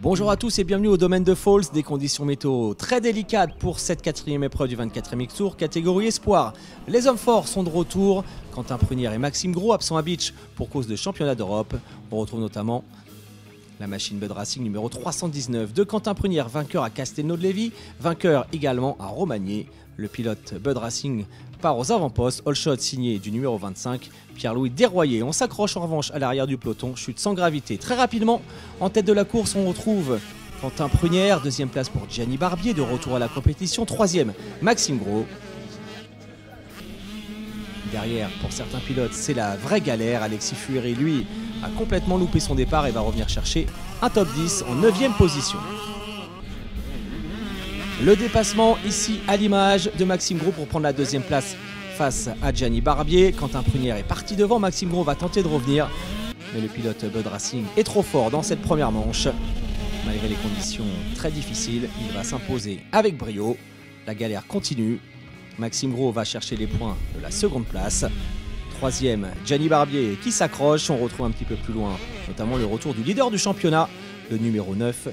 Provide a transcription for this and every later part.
Bonjour à tous et bienvenue au domaine de Falls, des conditions météo très délicates pour cette quatrième épreuve du 24e X-Tour, catégorie espoir. Les hommes forts sont de retour, Quentin Prunière et Maxime Gros absents à Beach pour cause de championnat d'Europe. On retrouve notamment la machine Bud Racing numéro 319 de Quentin Prunière, vainqueur à Castelnau-de-Lévis, vainqueur également à Romagné. Le pilote Bud Racing part aux avant-postes, all shot signé du numéro 25, Pierre-Louis Desroyer. On s'accroche en revanche à l'arrière du peloton, chute sans gravité. Très rapidement, en tête de la course, on retrouve Quentin Prunière, deuxième place pour Gianni Barbier, de retour à la compétition, troisième Maxime Gros. Derrière, pour certains pilotes, c'est la vraie galère. Alexis Fueri, lui, a complètement loupé son départ et va revenir chercher un top 10 en 9e position. Le dépassement ici à l'image de Maxime Gros pour prendre la deuxième place face à Gianni Barbier. Quentin Prunière est parti devant, Maxime Gros va tenter de revenir. Mais le pilote Bud Racing est trop fort dans cette première manche. Malgré les conditions très difficiles, il va s'imposer avec brio. La galère continue. Maxime Gros va chercher les points de la seconde place. Troisième, Gianni Barbier qui s'accroche. On retrouve un petit peu plus loin, notamment le retour du leader du championnat, le numéro 9.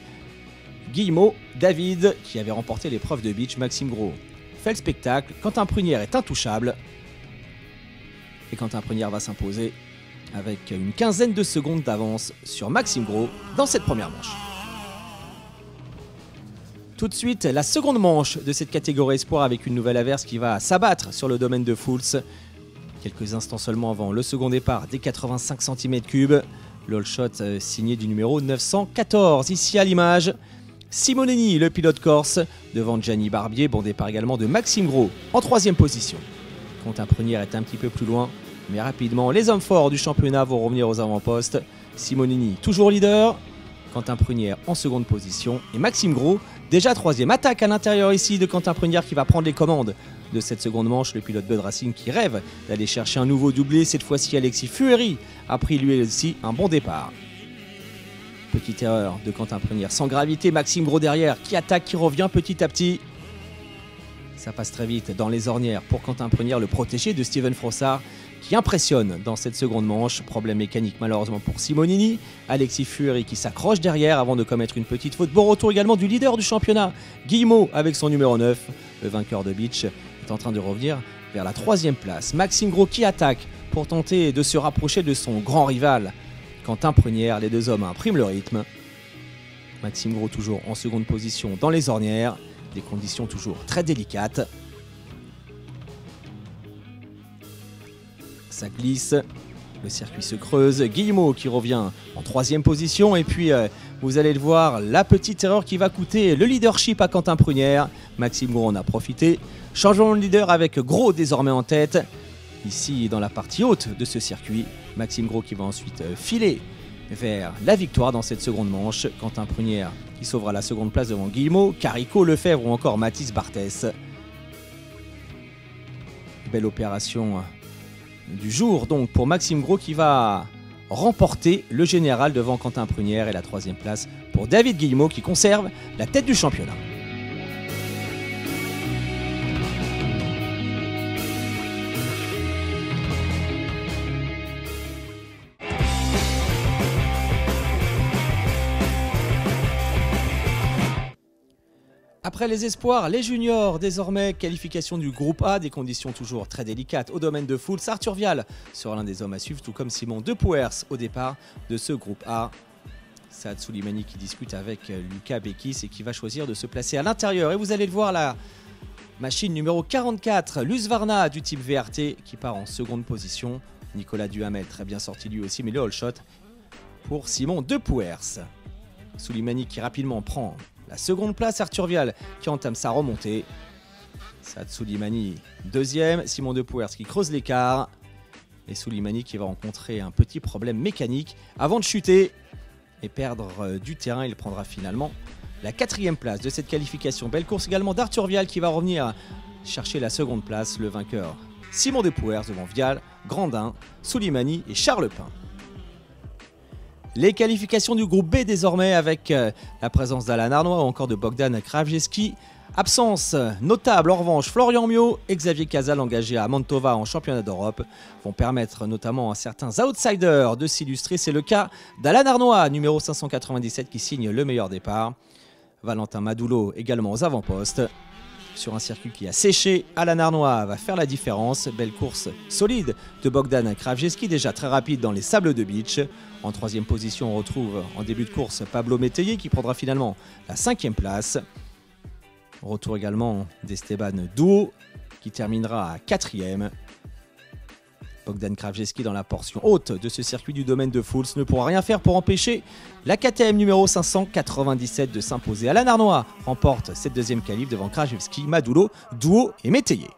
Guillemot David qui avait remporté l'épreuve de beach. Maxime Gros fait le spectacle, Quentin Prunière est intouchable et Quentin Prunière va s'imposer avec une quinzaine de secondes d'avance sur Maxime Gros dans cette première manche. Tout de suite, la seconde manche de cette catégorie espoir avec une nouvelle averse qui va s'abattre sur le domaine de Falls. Quelques instants seulement avant le second départ des 85 cm3, le all shot signé du numéro 914 ici à l'image. Simonini, le pilote corse, devant Gianni Barbier. Bon départ également de Maxime Gros en troisième position. Quentin Prunière est un petit peu plus loin, mais rapidement, les hommes forts du championnat vont revenir aux avant-postes. Simonini, toujours leader. Quentin Prunière en seconde position. Et Maxime Gros, déjà troisième. Attaque à l'intérieur ici de Quentin Prunière qui va prendre les commandes de cette seconde manche. Le pilote Bud Racing qui rêve d'aller chercher un nouveau doublé. Cette fois-ci, Alexis Fueri a pris lui aussi un bon départ. Petite erreur de Quentin Prunière sans gravité. Maxime Gros derrière qui attaque, qui revient petit à petit. Ça passe très vite dans les ornières pour Quentin Prunière, le protégé de Steven Frossard qui impressionne dans cette seconde manche. Problème mécanique malheureusement pour Simonini. Alexis Fueri qui s'accroche derrière avant de commettre une petite faute. Bon retour également du leader du championnat, Guillemot avec son numéro 9. Le vainqueur de beach est en train de revenir vers la troisième place. Maxime Gros qui attaque pour tenter de se rapprocher de son grand rival Quentin Prunière. Les deux hommes impriment le rythme. Maxime Gros toujours en seconde position dans les ornières. Des conditions toujours très délicates. Ça glisse, le circuit se creuse. Guillemot qui revient en troisième position. Et puis vous allez le voir, la petite erreur qui va coûter le leadership à Quentin Prunière. Maxime Gros en a profité. Changement de leader avec Gros désormais en tête. Ici dans la partie haute de ce circuit. Maxime Gros qui va ensuite filer vers la victoire dans cette seconde manche. Quentin Prunière qui sauvera la seconde place devant Guillemot, Carico, Lefebvre ou encore Mathis Barthès. Belle opération du jour donc pour Maxime Gros qui va remporter le général devant Quentin Prunière et la troisième place pour David Guillemot qui conserve la tête du championnat. Après les espoirs, les juniors, désormais qualification du groupe A, des conditions toujours très délicates au domaine de Falls. Arthur Vial sera l'un des hommes à suivre, tout comme Simon Depuers au départ de ce groupe A. Saad Soulimani qui discute avec Lucas Bekis et qui va choisir de se placer à l'intérieur. Et vous allez le voir, la machine numéro 44, Husqvarna du type VRT qui part en seconde position. Nicolas Duhamel, très bien sorti lui aussi, mais le all shot pour Simon Depuers. Soulimani qui rapidement prend la seconde place, Arthur Vial qui entame sa remontée. Saad Soulimani deuxième, Simon Depuers qui creuse l'écart. Et Soulimani qui va rencontrer un petit problème mécanique avant de chuter et perdre du terrain. Il prendra finalement la quatrième place de cette qualification. Belle course également d'Arthur Vial qui va revenir chercher la seconde place. Le vainqueur Simon Depuers devant Vial, Grandin, Soulimani et Charles Pin. Les qualifications du groupe B désormais avec la présence d'Alan Arnois ou encore de Bogdan Kravjeski Absence notable en revanche, Florian Miot et Xavier Casal engagés à Mantova en championnat d'Europe vont permettre notamment à certains outsiders de s'illustrer. C'est le cas d'Alan Arnois, numéro 597 qui signe le meilleur départ. Valentin Madoulo également aux avant-postes. Sur un circuit qui a séché, Alan Arnois va faire la différence. Belle course solide de Bogdan Kravjeski, déjà très rapide dans les sables de beach. En troisième position, on retrouve en début de course Pablo Métayer qui prendra finalement la 5e place. Retour également d'Esteban Duo qui terminera à 4e. Bogdan Kravjeski dans la portion haute de ce circuit du domaine de Fools ne pourra rien faire pour empêcher la KTM numéro 597 de s'imposer. Alan Arnois remporte cette deuxième qualif devant Kravjeski, Madoulo, Duo et Métayer.